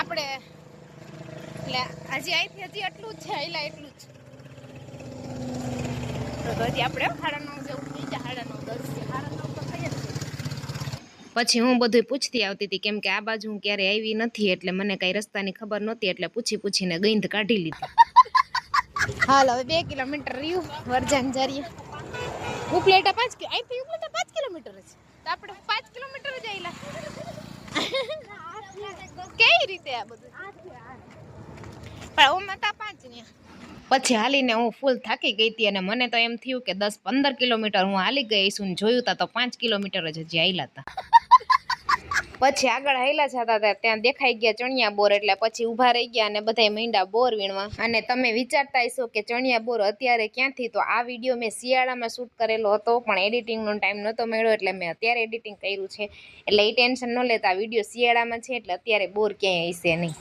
આપણે એટલે હજી અહીંથી હજી એટલું જ છે, આયલા એટલું જ. તો હજી આપણે 9:30 જેવું થઈ જાય, 9:30 10 9:30 તો થઈ જ છે. પછી હું બધું પૂછતી આવતી હતી, કેમ કે આ બાજુ હું ક્યારે આવી નથી, એટલે મને કઈ રસ્તાની ખબર નહોતી, એટલે પૂછીને ગઈંદ કાઢી લીધી. હાલ હવે 2 કિલોમીટર રહ્યું વરજાન જરીએ. ઉપલેટા 5 અહીંથી ઉપલેટા 5 કિલોમીટર છે, તો આપણે 5 કિલોમીટર જ આયલા. કઈ રીતે આ બધું પણ ઓમાં તા 5 ને પછી હાલીને હું ફૂલ થાકી ગઈ હતી, અને મને તો એમ થયું કે 10-15 કિલોમીટર હું હાલી ગઈ છું, જોયું તા તો 5 કિલોમીટર જ હજી હાલ્યા હતા. પછી આગળ હાલ્યા જતા હતા ત્યાં દેખાઈ ગયા ચણિયા બોર, એટલે પછી ઊભા રહી ગયા અને બધાય મીંડા બોર વીણવા. અને તમે વિચારતા હશો કે ચણિયા બોર અત્યારે ક્યાંથી, તો આ વિડીયો મેં શિયાળામાં શૂટ કરેલો હતો, પણ એડિટિંગનો ટાઈમ નહોતો મળ્યો, એટલે મેં અત્યારે એડિટિંગ કર્યું છે. એટલે એ ટેન્શન ન લેતા, વિડીયો શિયાળામાં છે એટલે અત્યારે બોર ક્યાંય હશે નહીં.